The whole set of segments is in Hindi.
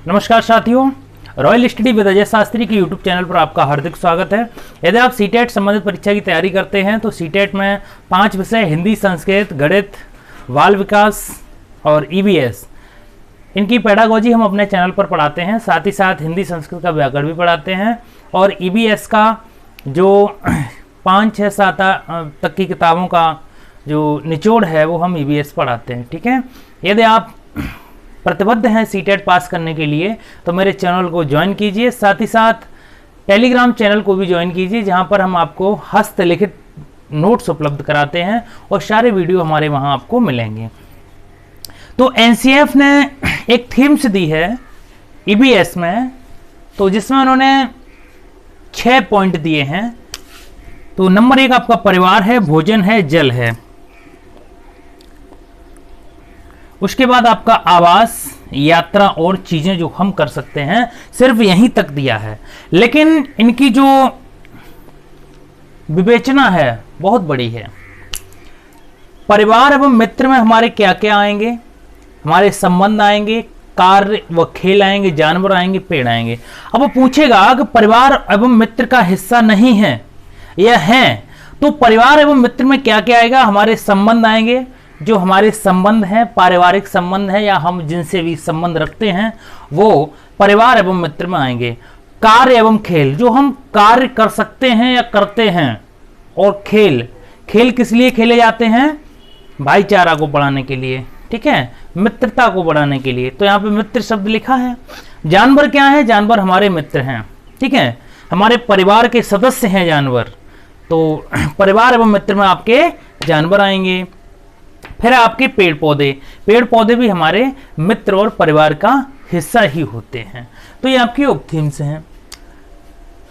नमस्कार साथियों, royal study with Ajay Shastri की यूट्यूब चैनल पर आपका हार्दिक स्वागत है। यदि आप सीटेट संबंधित परीक्षा की तैयारी करते हैं तो सीटेट में 5 विषय हिंदी, संस्कृत, गणित, बाल विकास और ईवीएस, इनकी पेडागोजी हम अपने चैनल पर पढ़ाते हैं। साथ ही साथ हिंदी संस्कृत का व्याकरण भी पढ़ाते हैं और ईवीएस का जो 5, 6, 7 तक की किताबों का जो निचोड़ है वो हम ईवीएस पढ़ाते हैं। ठीक है, यदि आप प्रतिबद्ध हैं सीटेट पास करने के लिए तो मेरे चैनल को ज्वाइन कीजिए। साथ ही साथ टेलीग्राम चैनल को भी ज्वाइन कीजिए, जहां पर हम आपको हस्तलिखित नोट्स उपलब्ध कराते हैं और सारे वीडियो हमारे वहां आपको मिलेंगे। तो एनसीएफ ने एक थीम्स दी है ईबीएस में, तो जिसमें उन्होंने 6 पॉइंट दिए हैं। तो नंबर 1 आपका परिवार है, भोजन है, जल है। उसके बाद आपका आवास, यात्रा और चीजें जो हम कर सकते हैं, सिर्फ यहीं तक दिया है। लेकिन इनकी जो विवेचना है बहुत बड़ी है। परिवार एवं मित्र में हमारे क्या क्या आएंगे? हमारे संबंध आएंगे, कार्य व खेल आएंगे, जानवर आएंगे, पेड़ आएंगे। अब वो पूछेगा कि परिवार एवं मित्र का हिस्सा नहीं है या है, तो परिवार एवं मित्र में क्या क्या आएगा? हमारे संबंध आएंगे, जो हमारे संबंध हैं, पारिवारिक संबंध है या हम जिनसे भी संबंध रखते हैं, वो परिवार एवं मित्र में आएंगे। कार्य एवं खेल, जो हम कार्य कर सकते हैं या करते हैं। और खेल, खेल किस लिए खेले जाते हैं? भाईचारा को बढ़ाने के लिए, ठीक है, मित्रता को बढ़ाने के लिए। तो यहाँ पे मित्र शब्द लिखा है। जानवर क्या है? जानवर हमारे मित्र हैं, ठीक है, हमारे परिवार के सदस्य हैं जानवर। तो परिवार एवं मित्र में आपके जानवर आएंगे। फिर आपके पेड़ पौधे, पेड़ पौधे भी हमारे मित्र और परिवार का हिस्सा ही होते हैं। तो ये आपकी उपथीम्स हैं।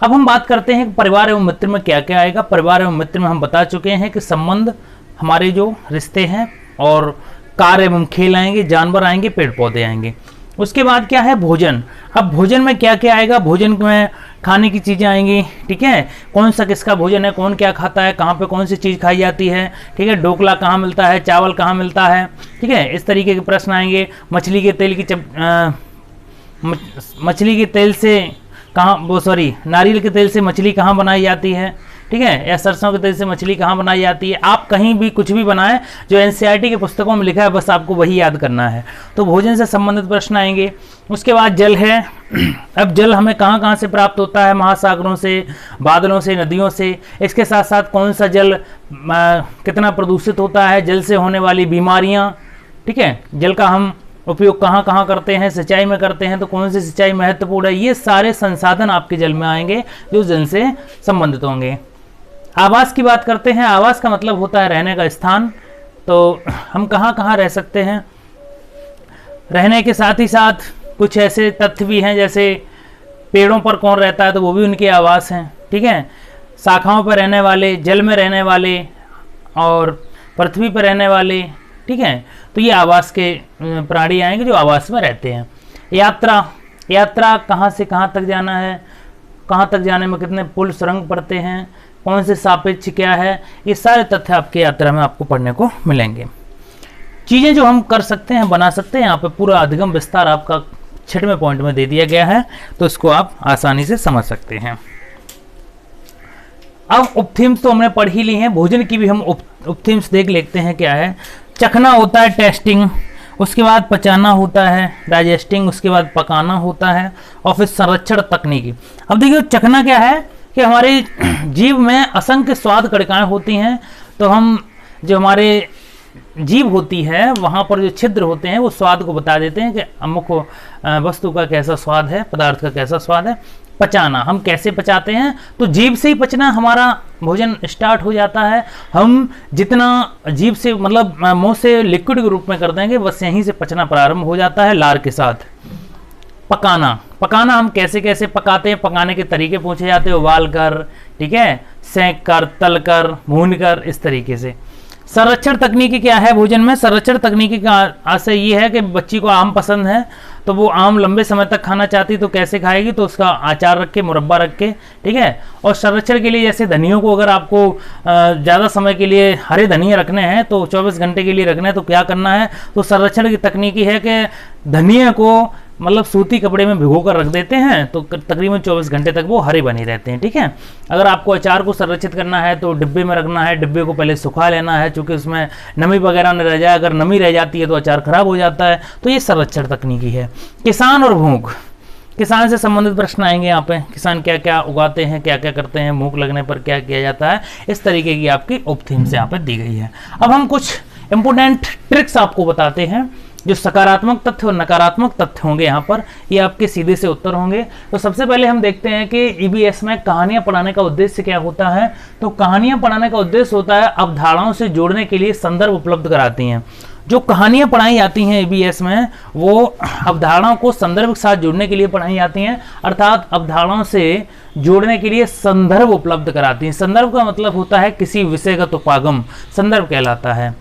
अब हम बात करते हैं कि परिवार एवं मित्र में क्या क्या आएगा। परिवार एवं मित्र में हम बता चुके हैं कि संबंध, हमारे जो रिश्ते हैं, और कार्य एवं खेल आएंगे, जानवर आएंगे, पेड़ पौधे आएंगे। उसके बाद क्या है? भोजन। अब भोजन में क्या क्या आएगा? भोजन में खाने की चीज़ें आएंगी, ठीक है, कौन सा किसका भोजन है, कौन क्या खाता है, कहाँ पे कौन सी चीज़ खाई जाती है, ठीक है, ढोकला कहाँ मिलता है, चावल कहाँ मिलता है, ठीक है, इस तरीके के प्रश्न आएंगे। मछली के तेल की मछली के तेल से नारियल के तेल से मछली कहाँ बनाई जाती है, ठीक है, या सरसों के तेल से मछली कहाँ बनाई जाती है। आप कहीं भी कुछ भी बनाएं, जो एनसीईआरटी की पुस्तकों में लिखा है बस आपको वही याद करना है। तो भोजन से संबंधित प्रश्न आएंगे। उसके बाद जल है। अब जल हमें कहाँ कहाँ से प्राप्त होता है? महासागरों से, बादलों से, नदियों से। इसके साथ साथ कौन सा जल कितना प्रदूषित होता है, जल से होने वाली बीमारियाँ, ठीक है, जल का हम उपयोग कहाँ कहाँ करते हैं, सिंचाई में करते हैं तो कौन सी सिंचाई महत्वपूर्ण है। ये सारे संसाधन आपके जल में आएंगे जो जल से संबंधित होंगे। आवास की बात करते हैं। आवास का मतलब होता है रहने का स्थान। तो हम कहाँ कहाँ रह सकते हैं? रहने के साथ ही साथ कुछ ऐसे तथ्य भी हैं, जैसे पेड़ों पर कौन रहता है तो वो भी उनके आवास हैं, ठीक है, शाखाओं पर रहने वाले, जल में रहने वाले और पृथ्वी पर रहने वाले, ठीक है। तो ये आवास के प्राणी आएंगे जो आवास में रहते हैं। यात्रा, यात्रा कहाँ से कहाँ तक जाना है, कहाँ तक जाने में कितने पुल सुरंग पड़ते हैं, कौन से सापेक्ष क्या है, ये सारे तथ्य आपके यात्रा में आपको पढ़ने को मिलेंगे। चीज़ें जो हम कर सकते हैं, बना सकते हैं, यहाँ पे पूरा अधिगम विस्तार आपका 6वें पॉइंट में दे दिया गया है, तो इसको आप आसानी से समझ सकते हैं। अब उपथीम्स तो हमने पढ़ ही ली हैं। भोजन की भी हम उपथीम्स देख लेते हैं क्या है। चखना होता है टेस्टिंग, उसके बाद पचाना होता है डाइजेस्टिंग, उसके बाद पकाना होता है, और फिर संरक्षण तकनीकी। अब देखिए चखना क्या है कि हमारे जीभ में असंख्य स्वाद कणिकाएं होती हैं। तो हम जो हमारे जीभ होती है वहाँ पर जो छिद्र होते हैं वो स्वाद को बता देते हैं कि अमुक वस्तु का कैसा स्वाद है, पदार्थ का कैसा स्वाद है। पचाना, हम कैसे पचाते हैं? तो जीभ से ही पचना हमारा भोजन स्टार्ट हो जाता है। हम जितना जीभ से मतलब मुंह से लिक्विड के रूप में कर देंगे बस यहीं से पचना प्रारंभ हो जाता है लार के साथ। पकाना, पकाना हम कैसे कैसे पकाते हैं, पकाने के तरीके पूछे जाते हैं, उबाल कर, ठीक है, सेंक कर, तल कर, भून कर, इस तरीके से। संरक्षण तकनीकी क्या है भोजन में? संरक्षण तकनीकी का आशय ये है कि बच्ची को आम पसंद है तो वो आम लंबे समय तक खाना चाहती तो कैसे खाएगी? तो उसका अचार रख के, मुरब्बा रख के, ठीक है। और संरक्षण के लिए जैसे धनियों को अगर आपको ज़्यादा समय के लिए हरे धनिया रखने हैं तो 24 घंटे के लिए रखना है तो क्या करना है? तो संरक्षण की तकनीकी है कि धनिया को मतलब सूती कपड़े में भिगो कर रख देते हैं तो तकरीबन 24 घंटे तक वो हरे बने रहते हैं। ठीक है, अगर आपको अचार को संरक्षित करना है तो डिब्बे में रखना है, डिब्बे को पहले सुखा लेना है, क्योंकि उसमें नमी वगैरह न रह जाए, अगर नमी रह जाती है तो अचार खराब हो जाता है। तो ये संरक्षण तकनीकी है। किसान और भूख, किसान से संबंधित प्रश्न आएंगे यहाँ पे, किसान क्या क्या उगाते हैं, क्या क्या करते हैं, भूख लगने पर क्या किया जाता है, इस तरीके की आपकी उपथीम्स यहाँ पे दी गई है। अब हम कुछ इंपोर्टेंट ट्रिक्स आपको बताते हैं, जो सकारात्मक तथ्य और नकारात्मक तथ्य होंगे यहाँ पर, ये आपके सीधे से उत्तर होंगे। तो सबसे पहले हम देखते हैं कि ईबीएस में कहानियां पढ़ाने का उद्देश्य क्या होता है। तो कहानियां पढ़ाने का उद्देश्य होता है अवधारणाओं से जोड़ने के लिए संदर्भ उपलब्ध कराती हैं। जो कहानियां पढ़ाई जाती हैं ईबीएस में, वो अवधारणाओं को संदर्भ के साथ जोड़ने के लिए पढ़ाई जाती हैं, अर्थात अवधारणाओं से जोड़ने के लिए संदर्भ उपलब्ध कराती हैं। संदर्भ का मतलब होता है किसी विषयगत उपागम, संदर्भ कहलाता है।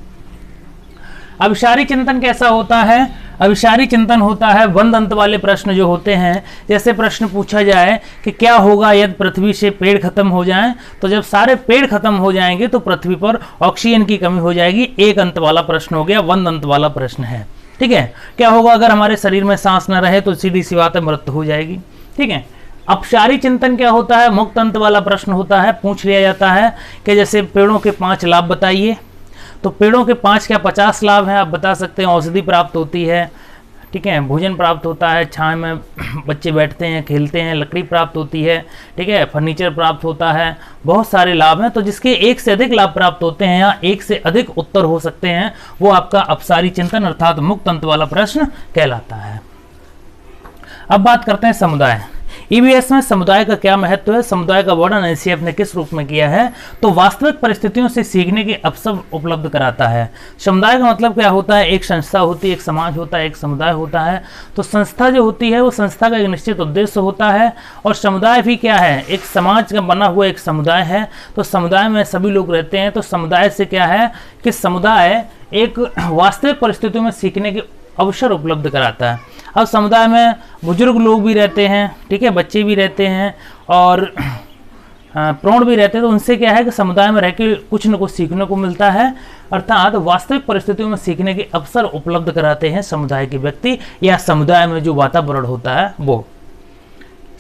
अभिसारी चिंतन कैसा होता है? अभिसारी चिंतन होता है बंद अंत वाले प्रश्न जो होते हैं, जैसे प्रश्न पूछा जाए कि क्या होगा यदि पृथ्वी से पेड़ खत्म हो जाएं, तो जब सारे पेड़ खत्म हो जाएंगे तो पृथ्वी पर ऑक्सीजन की कमी हो जाएगी, एक अंत वाला प्रश्न हो गया, बंद अंत वाला प्रश्न है। ठीक है, क्या होगा अगर हमारे शरीर में सांस न रहे, तो सीधी सी बात है मृत्यु हो जाएगी। ठीक है, अपसारी चिंतन क्या होता है? मुक्त अंत वाला प्रश्न होता है, पूछ लिया जाता है कि जैसे पेड़ों के 5 लाभ बताइए, तो पेड़ों के 5 क्या 50 लाभ हैं, आप बता सकते हैं। औषधि प्राप्त होती है, ठीक है, भोजन प्राप्त होता है, छांव में बच्चे बैठते हैं, खेलते हैं, लकड़ी प्राप्त होती है, ठीक है, फर्नीचर प्राप्त होता है, बहुत सारे लाभ हैं। तो जिसके एक से अधिक लाभ प्राप्त होते हैं या एक से अधिक उत्तर हो सकते हैं, वो आपका अपसारी चिंतन अर्थात मुक्त अंत वाला प्रश्न कहलाता है। अब बात करते हैं समुदाय। ईबीएस में समुदाय का क्या महत्व है, समुदाय का वर्णन एनसीएफ ने किस रूप में किया है? तो वास्तविक परिस्थितियों से सीखने के अवसर उपलब्ध कराता है। समुदाय का मतलब क्या होता है? एक संस्था होती है, एक समाज होता है, एक समुदाय होता है। तो संस्था जो होती है वो संस्था का एक निश्चित उद्देश्य होता है, और समुदाय भी क्या है? एक समाज का बना हुआ एक समुदाय है। तो समुदाय में सभी लोग रहते हैं। तो समुदाय से क्या है कि समुदाय एक वास्तविक परिस्थितियों में सीखने के अवसर उपलब्ध कराता है। अब समुदाय में बुजुर्ग लोग भी रहते हैं, ठीक है, बच्चे भी रहते हैं और प्रौढ़ भी रहते हैं। तो उनसे क्या है कि समुदाय में रह के कुछ न कुछ सीखने को मिलता है, अर्थात वास्तविक परिस्थितियों में सीखने के अवसर उपलब्ध कराते हैं समुदाय के व्यक्ति या समुदाय में जो वातावरण होता है वो।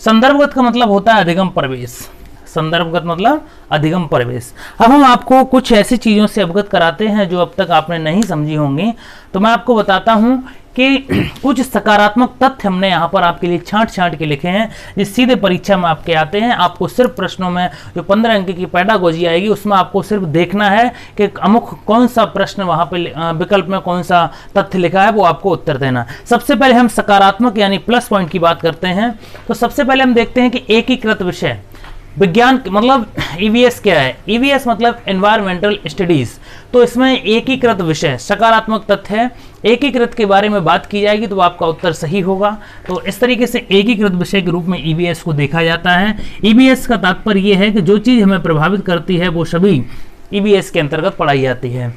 संदर्भगत का मतलब होता है अधिगम प्रवेश, संदर्भगत मतलब अधिगम प्रवेश। अब हम आपको कुछ ऐसी चीज़ों से अवगत कराते हैं जो अब तक आपने नहीं समझी होंगी। तो मैं आपको बताता हूं कि कुछ सकारात्मक तथ्य हमने यहाँ पर आपके लिए छांट छांट के लिखे हैं, जो सीधे परीक्षा में आपके आते हैं। आपको सिर्फ प्रश्नों में जो 15 अंक की पेडागोजी आएगी उसमें आपको सिर्फ देखना है कि अमुक कौन सा प्रश्न वहाँ पे विकल्प में कौन सा तथ्य लिखा है, वो आपको उत्तर देना। सबसे पहले हम सकारात्मक यानी प्लस पॉइंट की बात करते हैं। तो सबसे पहले हम देखते हैं कि एकीकृत विषय विज्ञान मतलब ईवीएस क्या है? ईवीएस मतलब एनवायरमेंटल स्टडीज। तो इसमें एकीकृत विषय सकारात्मक तथ्य है, एकीकृत के बारे में बात की जाएगी तो आपका उत्तर सही होगा। तो इस तरीके से एकीकृत विषय के रूप में ईवीएस को देखा जाता है। ईवीएस का तात्पर्य यह है कि जो चीज हमें प्रभावित करती है वो सभी ईवीएस के अंतर्गत पढ़ाई जाती है।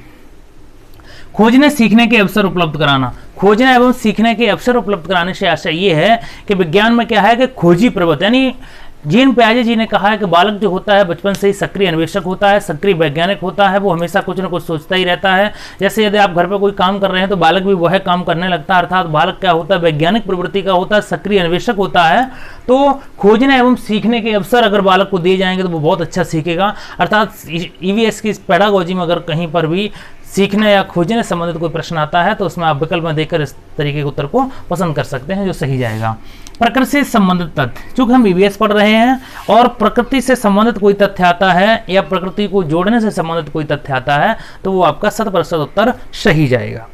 खोजने सीखने के अवसर उपलब्ध कराना, खोजने एवं सीखने के अवसर उपलब्ध कराने से आशय ये है कि विज्ञान में क्या है कि खोजी प्रवृत्ति, यानी जीन पियाजे जी ने कहा है कि बालक जो होता है बचपन से ही सक्रिय अन्वेषक होता है, सक्रिय वैज्ञानिक होता है, वो हमेशा कुछ ना कुछ सोचता ही रहता है। जैसे यदि आप घर पे कोई काम कर रहे हैं तो बालक भी वह काम करने लगता है, अर्थात बालक क्या होता है? वैज्ञानिक प्रवृत्ति का होता है, सक्रिय अन्वेषक होता है। तो खोजने एवं सीखने के अवसर अगर बालक को दिए जाएंगे तो वो बहुत अच्छा सीखेगा। अर्थात ईवीएस की पेडागोजी में अगर कहीं पर भी सीखने या खोजने से संबंधित कोई प्रश्न आता है तो उसमें आप विकल्प में देखकर इस तरीके के उत्तर को पसंद कर सकते हैं जो सही जाएगा। प्रकृति से संबंधित तथ्य, चूंकि हम ईवीएस पढ़ रहे हैं और प्रकृति से संबंधित कोई तथ्य आता है या प्रकृति को जोड़ने से संबंधित कोई तथ्य आता है तो वो आपका 100% उत्तर सही जाएगा।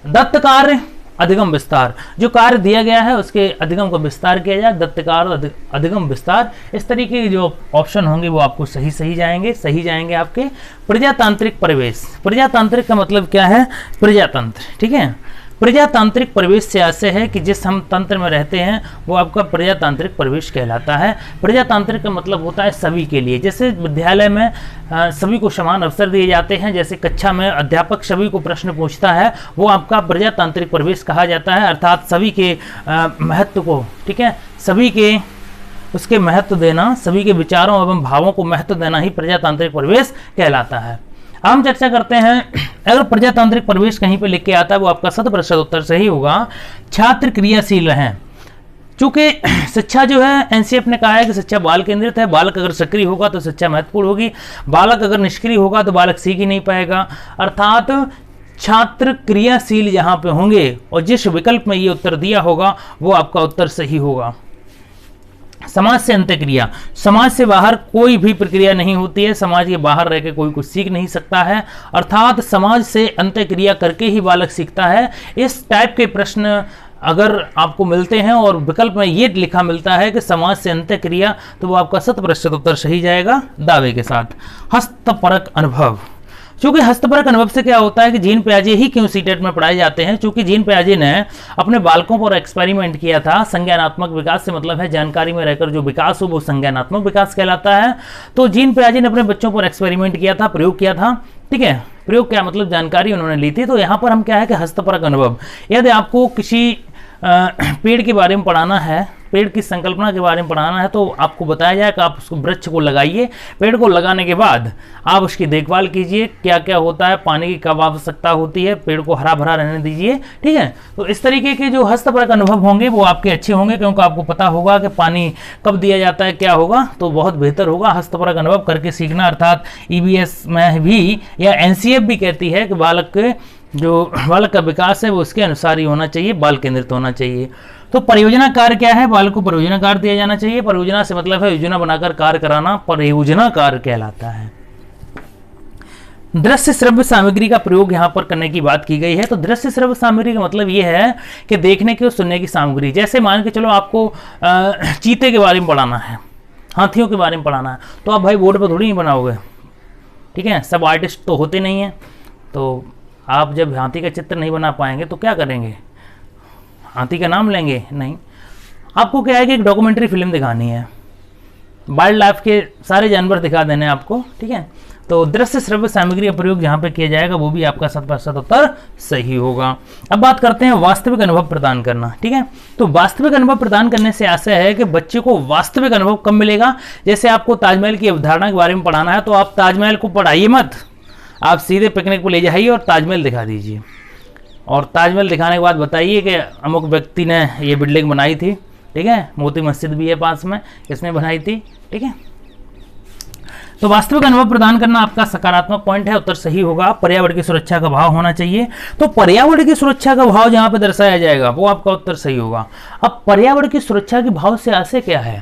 दत्त कार्य अधिगम विस्तार, जो कार्य दिया गया है उसके अधिगम का विस्तार किया जाए, दत्त कार्य अधिगम विस्तार, इस तरीके के जो ऑप्शन होंगे वो आपको सही जाएंगे आपके। प्रजातांत्रिक प्रवेश, प्रजातांत्रिक का मतलब क्या है? प्रजातंत्र, ठीक है। प्रजातांत्रिक प्रवेश से आशय है कि जिस हम तंत्र में रहते हैं वो आपका प्रजातांत्रिक प्रवेश कहलाता है। प्रजातांत्रिक का मतलब होता है सभी के लिए, जैसे विद्यालय में सभी को समान अवसर दिए जाते हैं, जैसे कक्षा में अध्यापक सभी को प्रश्न पूछता है, वो आपका प्रजातांत्रिक प्रवेश कहा जाता है। अर्थात सभी के महत्व को, ठीक है, सभी के उसके महत्व देना, सभी के विचारों एवं भावों को महत्व देना ही प्रजातांत्रिक प्रवेश कहलाता है। हम चर्चा करते हैं अगर प्रजातांत्रिक परिवेश कहीं पे लिख के आता है वो आपका 100% उत्तर सही होगा। छात्र क्रियाशील रहें, चूंकि शिक्षा जो है एनसीएफ ने कहा है कि शिक्षा बाल केंद्रित है। बालक अगर सक्रिय होगा तो शिक्षा महत्वपूर्ण होगी, बालक अगर निष्क्रिय होगा तो बालक सीख ही नहीं पाएगा। अर्थात छात्र क्रियाशील जहां पे होंगे और जिस विकल्प में ये उत्तर दिया होगा वो आपका उत्तर सही होगा। समाज से अंतःक्रिया, समाज से बाहर कोई भी प्रक्रिया नहीं होती है, समाज के बाहर रह के कोई कुछ सीख नहीं सकता है, अर्थात समाज से अंतःक्रिया करके ही बालक सीखता है। इस टाइप के प्रश्न अगर आपको मिलते हैं और विकल्प में ये लिखा मिलता है कि समाज से अंतःक्रिया, तो वो आपका 100% उत्तर सही जाएगा दावे के साथ। हस्तपरक अनुभव, चूंकि हस्तपरक अनुभव से क्या होता है कि जीन पियाजे ही क्यों सीटेट में पढ़ाए जाते हैं, चूंकि जीन पियाजे ने अपने बालकों पर एक्सपेरिमेंट किया था। संज्ञानात्मक विकास से मतलब है जानकारी में रहकर जो विकास हो वो संज्ञानात्मक विकास कहलाता है। तो जीन पियाजे ने अपने बच्चों पर एक्सपेरिमेंट किया था, प्रयोग किया था, ठीक है। प्रयोग क्या मतलब जानकारी उन्होंने ली थी। तो यहाँ पर हम क्या है कि हस्तपरक अनुभव, यदि आपको किसी पेड़ के बारे में पढ़ाना है, पेड़ की संकल्पना के बारे में पढ़ाना है, तो आपको बताया जाए कि आप उसको वृक्ष को लगाइए, पेड़ को लगाने के बाद आप उसकी देखभाल कीजिए, क्या क्या होता है, पानी की कब आवश्यकता होती है, पेड़ को हरा भरा रहने दीजिए, ठीक है। तो इस तरीके के जो हस्तपरक अनुभव होंगे वो आपके अच्छे होंगे, क्योंकि आपको पता होगा कि पानी कब दिया जाता है, क्या होगा, तो बहुत बेहतर होगा हस्तपरक अनुभव करके सीखना। अर्थात ईवीएस में भी या एनसीएफ भी कहती है कि बालक का विकास है वो उसके अनुसार ही होना चाहिए, बाल केंद्रित होना चाहिए। तो परियोजना कार्य क्या है, बालक को परियोजना कार्य दिया जाना चाहिए। परियोजना से मतलब है योजना बनाकर कार्य कराना, परियोजना कार्य कहलाता है। दृश्य श्रव्य सामग्री का प्रयोग यहां पर करने की बात की गई है। तो दृश्य श्रव्य सामग्री का मतलब यह है कि देखने की और सुनने की सामग्री। जैसे मान के चलो आपको चीते के बारे में पढ़ाना है, हाथियों के बारे में पढ़ाना है, तो आप भाई बोर्ड पर थोड़ी नहीं बनाओगे, ठीक है। सब आर्टिस्ट तो होते नहीं है, तो आप जब हाथी का चित्र नहीं बना पाएंगे तो क्या करेंगे, हाथी का नाम लेंगे नहीं। आपको क्या है कि एक डॉक्यूमेंट्री फिल्म दिखानी है, वाइल्ड लाइफ के सारे जानवर दिखा देने आपको, ठीक है। तो दृश्य श्रव्य सामग्री का प्रयोग जहां पे किया जाएगा वो भी आपका 100% उत्तर सही होगा। अब बात करते हैं वास्तविक अनुभव प्रदान करना, ठीक है। तो वास्तविक अनुभव प्रदान करने से आशय है कि बच्चे को वास्तविक अनुभव कब मिलेगा। जैसे आपको ताजमहल की अवधारणा के बारे में पढ़ाना है तो आप ताजमहल को पढ़ाइए मत, आप सीधे पिकनिक पर ले जाइए और ताजमहल दिखा दीजिए, और ताजमहल दिखाने के बाद बताइए कि अमुक व्यक्ति ने ये बिल्डिंग बनाई थी, ठीक है। मोती मस्जिद भी है पास में, किसने बनाई थी, ठीक है। तो वास्तविक अनुभव प्रदान करना आपका सकारात्मक पॉइंट है, उत्तर सही होगा। पर्यावरण की सुरक्षा का भाव होना चाहिए, तो पर्यावरण की सुरक्षा का भाव जहां पे दर्शाया जाएगा वो आपका उत्तर सही होगा। अब पर्यावरण की सुरक्षा के भाव से आशय क्या है,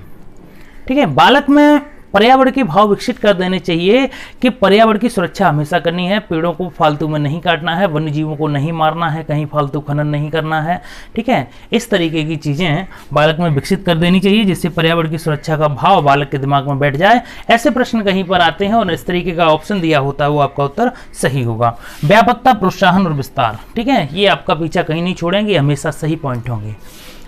ठीक है। बालक में पर्यावरण के भाव विकसित कर देने चाहिए कि पर्यावरण की सुरक्षा हमेशा करनी है, पेड़ों को फालतू में नहीं काटना है, वन्य जीवों को नहीं मारना है, कहीं फालतू खनन नहीं करना है, ठीक है। इस तरीके की चीजें बालक में विकसित कर देनी चाहिए जिससे पर्यावरण की सुरक्षा का भाव बालक के दिमाग में बैठ जाए। ऐसे प्रश्न कहीं पर आते हैं और इस तरीके का ऑप्शन दिया होता है वो आपका उत्तर सही होगा। व्यापकता, प्रोत्साहन और विस्तार, ठीक है, ये आपका पीछा कहीं नहीं छोड़ेंगे, हमेशा सही पॉइंट होंगे।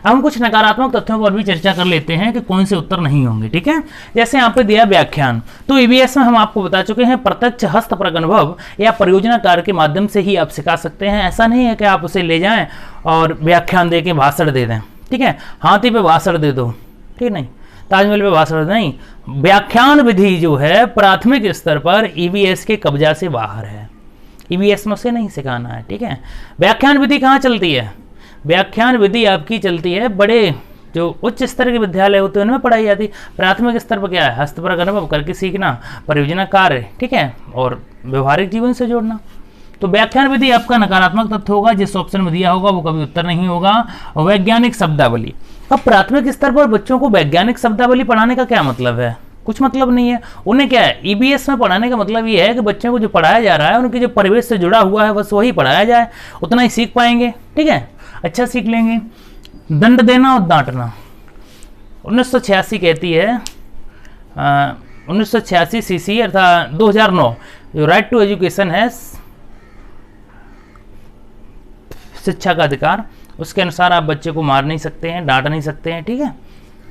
हम कुछ नकारात्मक तथ्यों पर भी चर्चा कर लेते हैं कि कौन से उत्तर नहीं होंगे, ठीक है। जैसे यहाँ पे दिया व्याख्यान, तो ईवीएस में हम आपको बता चुके हैं प्रत्यक्ष हस्तपरक अनुभव या परियोजना कार्य के माध्यम से ही आप सिखा सकते हैं। ऐसा नहीं है कि आप उसे ले जाएं और व्याख्यान दे के भाषण दे दें, ठीक है। हाथी पे भाषण दे दो, ठीक नहीं, ताजमहल पे भाषण नहीं। व्याख्यान विधि जो है प्राथमिक स्तर पर ईवीएस के कब्जा से बाहर है, ईवीएस में उसे नहीं सिखाना है, ठीक है। व्याख्यान विधि कहाँ चलती है, व्याख्यान विधि आपकी चलती है बड़े जो उच्च स्तर के विद्यालय होते हैं उनमें पढ़ाई जाती। प्राथमिक स्तर पर क्या है, हस्तपरक अनुभव करके सीखना, परियोजना कार्य, ठीक है, और व्यवहारिक जीवन से जोड़ना। तो व्याख्यान विधि आपका नकारात्मक तथ्य होगा, जिस ऑप्शन में दिया होगा वो कभी उत्तर नहीं होगा। वैज्ञानिक शब्दावली, अब प्राथमिक स्तर पर बच्चों को वैज्ञानिक शब्दावली पढ़ाने का क्या मतलब है, कुछ मतलब नहीं है। उन्हें क्या है, ईबीएस में पढ़ाने का मतलब ये है कि बच्चों को जो पढ़ाया जा रहा है उनके जो परिवेश से जुड़ा हुआ है बस वही पढ़ाया जाए, उतना ही सीख पाएंगे, ठीक है, अच्छा सीख लेंगे। दंड देना और डांटना, 1986 कहती है 1986 सीसी अर्थात 2009 जो राइट टू एजुकेशन है, शिक्षा का अधिकार, उसके अनुसार आप बच्चे को मार नहीं सकते हैं, डांट नहीं सकते हैं, ठीक है।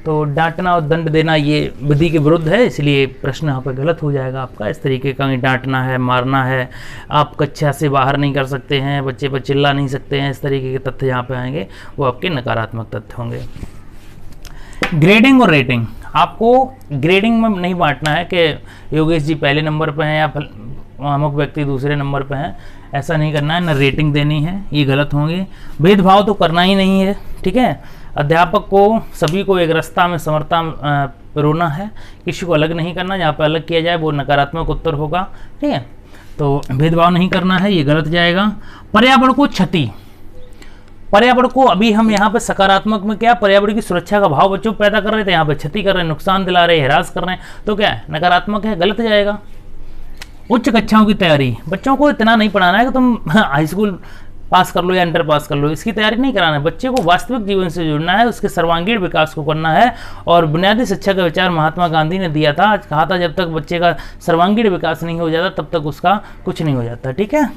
तो डांटना और दंड देना ये विधि के विरुद्ध है, इसलिए प्रश्न यहाँ पर गलत हो जाएगा आपका। इस तरीके का डांटना है, मारना है, आप कक्षा से बाहर नहीं कर सकते हैं, बच्चे पर चिल्ला नहीं सकते हैं, इस तरीके के तथ्य यहाँ पे आएंगे वो आपके नकारात्मक तथ्य होंगे। ग्रेडिंग और रेटिंग, आपको ग्रेडिंग में नहीं बांटना है कि योगेश जी पहले नंबर पर हैं या अमुक व्यक्ति दूसरे नंबर पर हैं, ऐसा नहीं करना है, न रेटिंग देनी है, ये गलत होंगे। भेदभाव तो करना ही नहीं है, ठीक है। अध्यापक को सभी को एक रास्ता में समरता रोना है, किसी को अलग नहीं करना, जहाँ पे अलग किया जाए वो नकारात्मक उत्तर होगा, ठीक है। तो भेदभाव नहीं करना है, ये गलत जाएगा। पर्यावरण को क्षति, पर्यावरण को अभी हम यहाँ पे सकारात्मक में क्या पर्यावरण की सुरक्षा का भाव बच्चों पैदा कर रहे थे, यहाँ पे क्षति कर रहे हैं, नुकसान दिला रहे हैं, हैरास कर रहे हैं, तो क्या है नकारात्मक है, गलत जाएगा। उच्च कक्षाओं की तैयारी, बच्चों को इतना नहीं पढ़ाना है कि तुम हाई स्कूल पास कर लो या इंटर पास कर लो, इसकी तैयारी नहीं कराना है। बच्चे को वास्तविक जीवन से जुड़ना है, उसके सर्वांगीण विकास को करना है। और बुनियादी शिक्षा का विचार महात्मा गांधी ने दिया था, कहा था जब तक बच्चे का सर्वांगीण विकास नहीं हो जाता तब तक उसका कुछ नहीं हो जाता, ठीक है।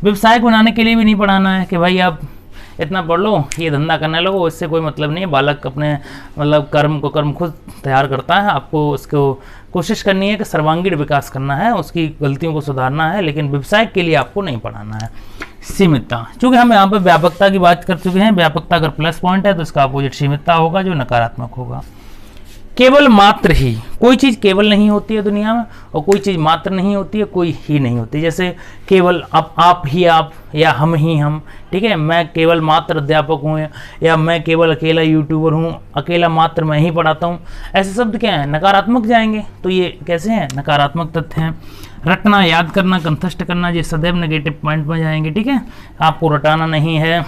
व्यवसाय बनाने के लिए भी नहीं पढ़ाना है कि भाई आप इतना पढ़ लो, ये धंधा करने लगो, इससे कोई मतलब नहीं है। बालक अपने मतलब कर्म खुद तैयार करता है, आपको उसको कोशिश करनी है कि सर्वांगीण विकास करना है, उसकी गलतियों को सुधारना है, लेकिन व्यवसाय के लिए आपको नहीं पढ़ाना है। सीमितता, चूंकि हम यहाँ पर व्यापकता की बात कर चुके हैं, व्यापकता अगर प्लस पॉइंट है तो इसका अपोजिट सीमितता होगा जो नकारात्मक होगा। केवल मात्र ही, कोई चीज़ केवल नहीं होती है दुनिया में, और कोई चीज़ मात्र नहीं होती है, कोई ही नहीं होती। जैसे केवल आप ही आप, या हम ही हम, ठीक है। मैं केवल मात्र अध्यापक हूँ, या मैं केवल अकेला यूट्यूबर हूँ, अकेला मात्र मैं ही पढ़ाता हूँ, ऐसे शब्द क्या है नकारात्मक जाएंगे। तो ये कैसे हैं नकारात्मक तथ्य हैं। रटना, याद करना, कंठस्थ करना, ये सदैव नेगेटिव पॉइंट में जाएंगे, ठीक है। आपको रटाना नहीं है,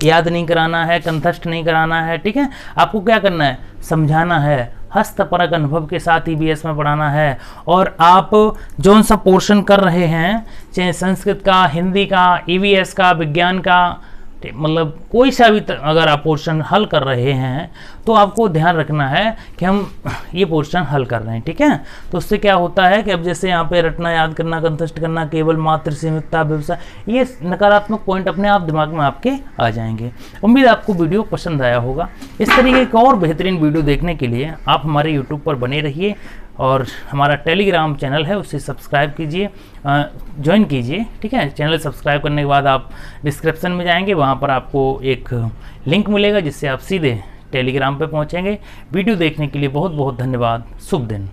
याद नहीं कराना है, कंठस्थ नहीं कराना है, ठीक है। आपको क्या करना है, समझाना है, हस्तपरक अनुभव के साथ ईवीएस में पढ़ाना है। और आप जो सा पोर्शन कर रहे हैं, चाहे संस्कृत का, हिंदी का, ईवीएस का, विज्ञान का, मतलब कोई सा भी अगर आप पोर्शन हल कर रहे हैं तो आपको ध्यान रखना है कि हम ये पोर्शन हल कर रहे हैं, ठीक है। तो उससे क्या होता है कि अब जैसे यहाँ पे रटना, याद करना, कंठस्थ करना, केवल मात्र, सीमितता, व्यवसाय, ये नकारात्मक पॉइंट अपने आप दिमाग में आपके आ जाएंगे। उम्मीद आपको वीडियो पसंद आया होगा। इस तरीके के और बेहतरीन वीडियो देखने के लिए आप हमारे यूट्यूब पर बने रहिए, और हमारा टेलीग्राम चैनल है उसे सब्सक्राइब कीजिए, ज्वाइन कीजिए, ठीक है। चैनल सब्सक्राइब करने के बाद आप डिस्क्रिप्शन में जाएंगे, वहाँ पर आपको एक लिंक मिलेगा जिससे आप सीधे टेलीग्राम पे पहुँचेंगे। वीडियो देखने के लिए बहुत बहुत धन्यवाद। शुभ दिन।